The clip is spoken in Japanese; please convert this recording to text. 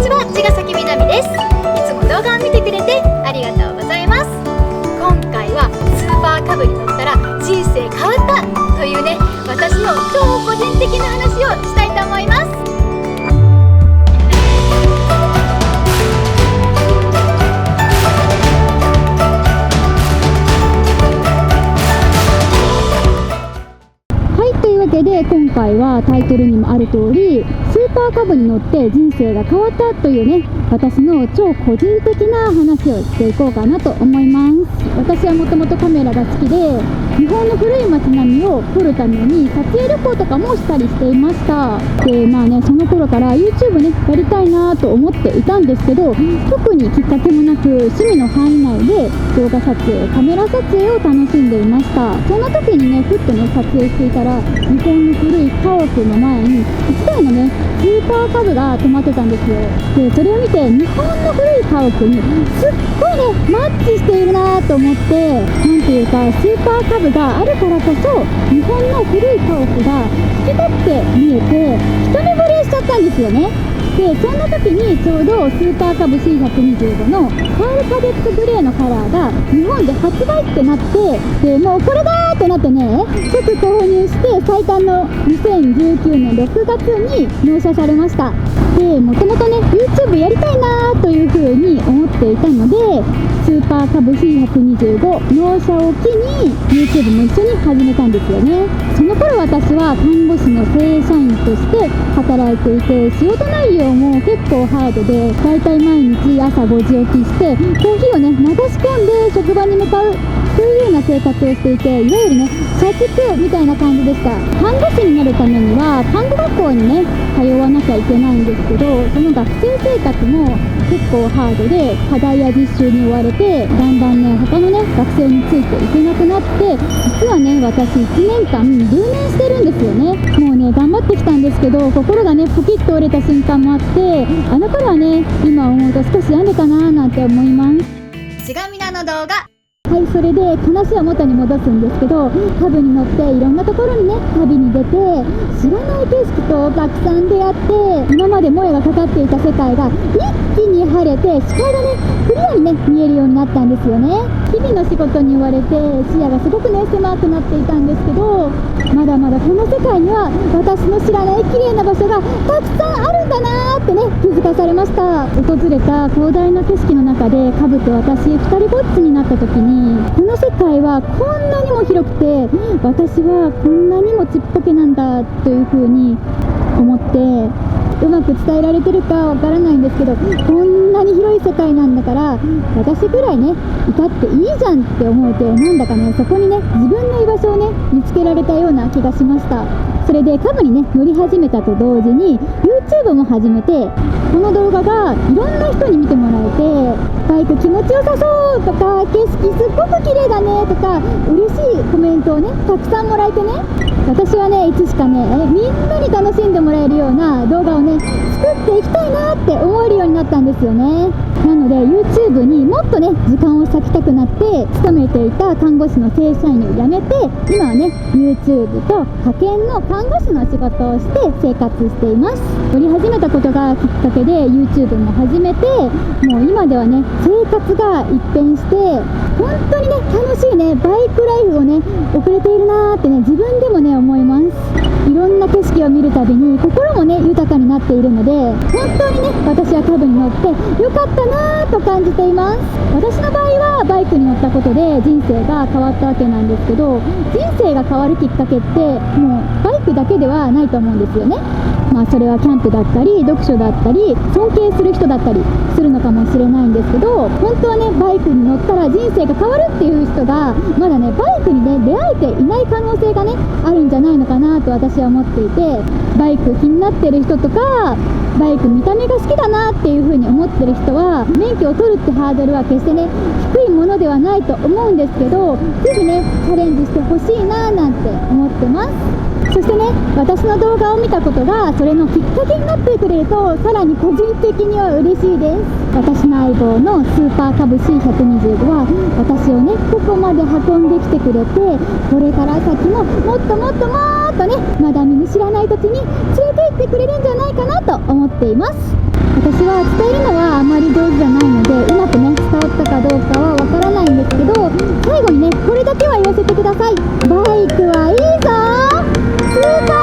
ちは、茅ヶ崎みなみです。いつも動画を見てくれてありがとうございます。今回はスーパーカブに乗ったら人生変わったというね、私の超個人的な話をしたいと思います。で今回はタイトルにもある通り、スーパーカブに乗って人生が変わったというね、私の超個人的な話をしていこうかなと思います。私はもともとカメラが好きで、日本の古い街並みを撮るために撮影旅行とかもしたりしていました。でその頃から YouTube ねやりたいなと思っていたんですけど、特にきっかけもなく趣味の範囲内で動画撮影、カメラ撮影を楽しんでいました。そんな時にねふっとね撮影していたら、日本の古い家屋の前に1台のねスーパーカブが止まってたんですよ。でそれを見て、日本の古い家屋にすっごいねマッチしているなと思って、なんていうかスーパーカブがあるからこそ日本の古い家屋が透き通って見えて一目惚れしちゃったんですよね。でそんな時にちょうどスーパーカブ C125 のパールカデットグレーのカラーが日本で発売ってなって、でもうこれだーってなってね、即購入して最短の2019年6月に納車されました。でもともとね YouTube やりたいなーというふうに思っていたので、スーパーカブ C125 納車を機に YouTube も一緒に始めたんですよね。その頃私は看護師の正社員として働いていて、仕事内容も結構ハードで、だいたい毎日朝5時起きしてコーヒーをね流し込んで職場に向かうというような生活をしていて、いわゆるね社畜みたいな感じでした。看護師になるためには看護学校にね通わなきゃいけないんですけど、その学生生活も結構ハードで、課題や実習に追われてだんだんね他のね学生についていけなくなって、実はね私1年間留年してるんですよね。もうね頑張ってきたんですけど、心がねポキッと折れた瞬間もあって、あの頃はね今思うと少し病んでたなーなんて思います。ちがみなの動画。はい、それで話は元に戻すんですけど、カブに乗っていろんなところにね旅に出て、知らない景色とたくさん出会って、今までもやがかかっていた世界が一気に晴れて、視界がねクリアにね見えるようになったんですよね。日々の仕事に追われて視野がすごくね狭くなっていたんですけど、まだまだこの世界には私の知らない綺麗な場所がたくさんあるんだなーってね気づかされました。訪れた広大な景色の中でカブと私2人ぼっちになった時に、この世界はこんなにも広くて、私はこんなにもちっぽけなんだというふうに思って、うまく伝えられてるかわからないんですけど、こんなに広い世界なんだから私ぐらいねいたっていいじゃんって思えて、なんだかねそこにね自分の居場所をね見つけられたような気がしました。それでカブにね乗り始めたと同時に YouTube も始めて、この動画がいろんな人に見てもらえて、バイク気持ちよさそうとか、景色すっごく綺麗だねとか、嬉しいコメントをねたくさんもらえてね、私はねいつしかねみんなに楽しんでもらえるような動画をね作っていきたいなって思えるようになったんですよね。なので YouTube にもっとね時間を割きたくなって、勤めていた看護師の正社員を辞めて、今はね YouTube と派遣の看護師の仕事をして生活しています。撮り始めたことがきっかけで YouTube も始めて、もう今ではね生活が一変して、本当にね楽しいねバイクライフをね送れているなーってね自分でもね思います。いろんな景色を見るたびに心もね豊かになっているので、本当にね私はカブに乗ってよかったなーと感じています。私の場合はバイクに乗ったことで人生が変わったわけなんですけど、人生が変わるきっかけってもうバイクだけではないと思うんですよね。それはキャンプだったり読書だったり尊敬する人だったりするのかもしれないんですけど、本当はねバイクに乗ったら人生が変わるっていう人がまだねバイクにね出会えていない可能性がねあるんじゃないのかなと私は思っていて、バイク気になってる人とか、バイク見た目が好きだなっていう風に思ってる人は、免許を取るってハードルは決してね低いものではないと思うんですけど、ぜひねチャレンジしてほしいななんて思ってます。そしてね私の動画を見たことがそれのきっかけになってくれると、さらに個人的には嬉しいです。私の相棒のスーパーカブ C125 は私をねここまで運んできてくれて、これから先ももっともっともっとねまだ見ぬ知らない土地に連れて行ってくれるんじゃないかなと思っています。私は伝えるのはあまり上手じゃないのでうまくね伝わったかどうかはわからないんですけど、最後にねこれだけは言わせてください。バイクはいいぞ、スーパー